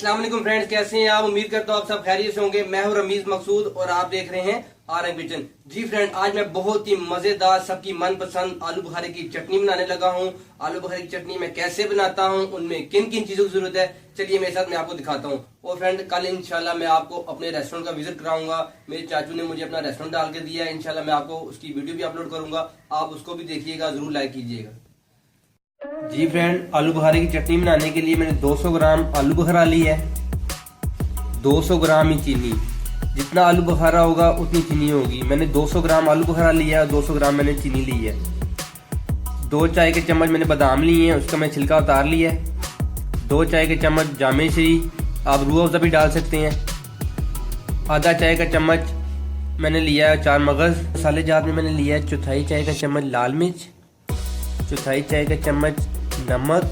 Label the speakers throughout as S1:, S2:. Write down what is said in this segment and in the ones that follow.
S1: अस्सलाम वालेकुम फ्रेंड्स, कैसे हैं आप? उम्मीद करता हूँ आप सब खैरियत से होंगे। मैं हूँ रमीज मकसूद और आप देख रहे हैं RM किचन। जी फ्रेंड, आज मैं बहुत ही मजेदार सबकी मनपसंद आलू बुखारे की चटनी बनाने लगा हूँ। आलू बुखारे की चटनी मैं कैसे बनाता हूँ, उनमें किन किन चीजों की जरूरत है, चलिए मेरे साथ मैं आपको दिखाता हूँ। और फ्रेंड, कल इंशाल्लाह मैं आपको अपने रेस्टोरेंट का विजिट कराऊंगा। मेरे चाचू ने मुझे अपना रेस्टोरेंट डाल के दिया है। इंशाल्लाह मैं आपको उसकी वीडियो भी अपलोड करूंगा, आप उसको भी देखिएगा, जरूर लाइक कीजिएगा। जी फ्रेंड, आलू बुखारे की चटनी बनाने के लिए मैंने 200 ग्राम आलू बुखारा ली है, 200 ग्राम ही चीनी। जितना आलू बुखारा होगा उतनी चीनी होगी। मैंने 200 ग्राम आलू बुखारा लिया है, 200 ग्राम मैंने चीनी ली है। 2 चाय के चम्मच मैंने बादाम लिए हैं, उसका मैं छिलका उतार लिया है। 2 चाय के चम्मच जामे श्री, आप रूह अफ़ज़ा भी डाल सकते हैं। आधा चाय का चम्मच मैंने लिया है 4 मगज़। मसाले जात में मैंने लिया है 1/4 चाय का चम्मच लाल मिर्च, 1/4 चाय का चम्मच नमक,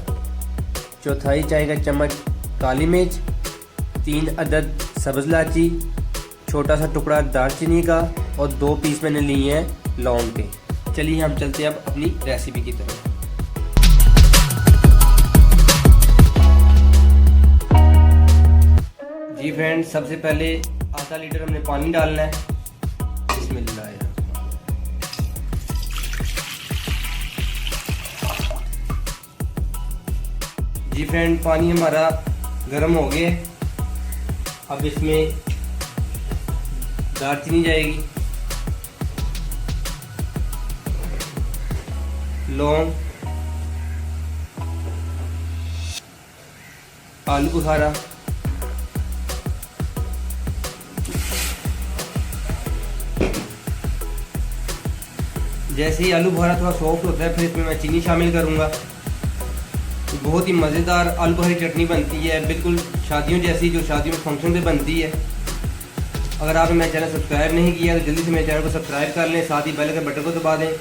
S1: 1/4 चाय का चम्मच काली मिर्च, 3 अदद सब्ज़ इलायची, छोटा सा टुकड़ा दालचीनी का और 2 पीस मैंने लिए हैं लौंग के। चलिए हम चलते हैं अब अपनी रेसिपी की तरफ। जी फ्रेंड, सबसे पहले आधा लीटर हमने पानी डालना है। बिस्मिल्लाह। जी फ्रेंड, पानी हमारा गर्म हो गया। अब इसमें दालचीनी जाएगी, लौंग, आलू बुखारा, जैसे ही आलू बुखारा थोड़ा सॉफ्ट होता है फिर इसमें मैं चीनी शामिल करूँगा। बहुत ही मज़ेदार आलू बुखारे की चटनी बनती है, बिल्कुल शादियों जैसी, जो शादियों में फंक्शन पे बनती है। अगर आपने मेरा चैनल सब्सक्राइब नहीं किया तो जल्दी से मेरे चैनल को सब्सक्राइब कर लें, साथ ही बेल के बटन को दबा दें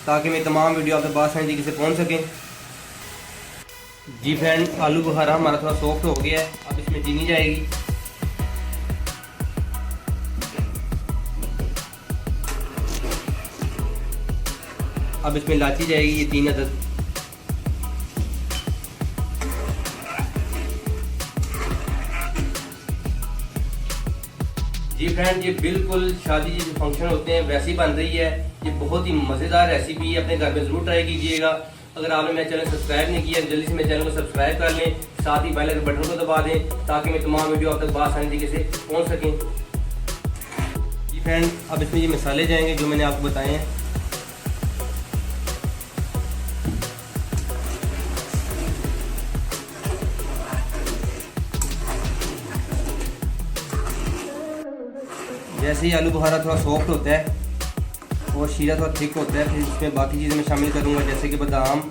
S1: ताकि मेरी तमाम वीडियो आप तक आसानी तरीके से पहुंच सकें। जी फ्रेंड, आलू बुखारा हमारा थोड़ा सॉफ्ट हो गया है। अब इसमें चीनी जाएगी, अब इसमें इलायची जाएगी, ये 3 अदद। जी फ्रेंड, ये बिल्कुल शादी जैसे फंक्शन होते हैं वैसी बन रही है। ये बहुत ही मज़ेदार रेसिपी है, अपने घर में ज़रूर ट्राई कीजिएगा। अगर आपने मेरा चैनल सब्सक्राइब नहीं किया जल्दी से मेरे चैनल को सब्सक्राइब कर लें, साथ ही बेल के बटन को दबा दें ताकि मैं तमाम वीडियो आप तक आसानी तरीके से पहुंच सकें। जी फ्रेंड, अब इसमें ये मसाले जाएंगे जो मैंने आपको बताए हैं। जैसे ही आलू बुखारा थोड़ा सॉफ्ट होता है और शीरा थोड़ा थिक होता है, फिर इसमें बाकी चीज़ें मैं शामिल करूँगा, जैसे कि बादाम,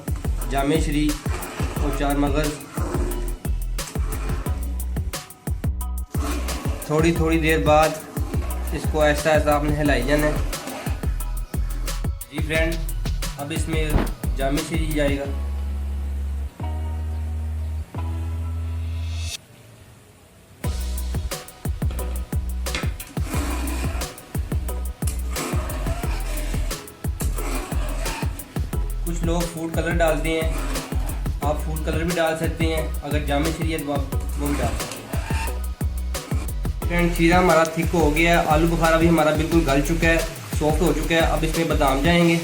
S1: जामे श्री और 4 मगज़। थोड़ी थोड़ी देर बाद इसको ऐसा ऐसा आपने हिलाई जाना है। जी फ्रेंड, अब इसमें जामे श्री जाएगा, कुछ लोग फूड कलर डालते हैं, आप फूड कलर भी डाल सकते हैं। अगर जामे श्री है तो आप वो भी डाल सकते हैं। फ्रेंड, शीरा हमारा थिक हो गया है, आलू बुखारा भी हमारा बिल्कुल गल चुका है, सॉफ्ट हो चुका है। अब इसमें बादाम जाएंगे,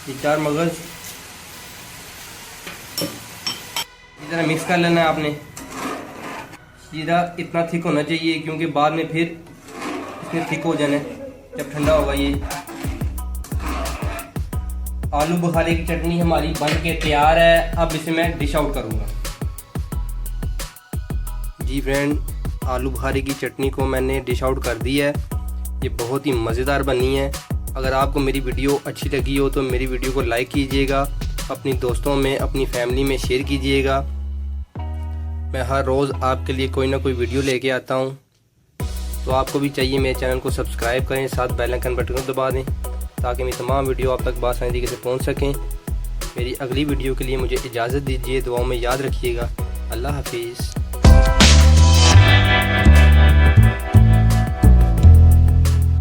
S1: ये 4 मगज़, इस तरह मिक्स कर लेना है आपने। शीरा इतना थिक होना चाहिए क्योंकि बाद में फिर इसमें थिक हो जाना है जब ठंडा होगा। ये आलू बुखारे की चटनी हमारी बन के तैयार है। अब इसे मैं डिश आउट करूँगा। जी फ्रेंड, आलू बुखारे की चटनी को मैंने डिश आउट कर दिया है। ये बहुत ही मज़ेदार बनी है। अगर आपको मेरी वीडियो अच्छी लगी हो तो मेरी वीडियो को लाइक कीजिएगा, अपनी दोस्तों में, अपनी फैमिली में शेयर कीजिएगा। मैं हर रोज़ आपके लिए कोई ना कोई वीडियो लेके आता हूँ, तो आपको भी चाहिए मेरे चैनल को सब्सक्राइब करें, साथ बेल आइकन बटन को दबा दें ताकि मेरी तमाम वीडियो आप तक आसानी तरीके से पहुंच सकें। मेरी अगली वीडियो के लिए मुझे इजाज़त दीजिए, दुआओं में याद रखिएगा। अल्लाह हाफिज़।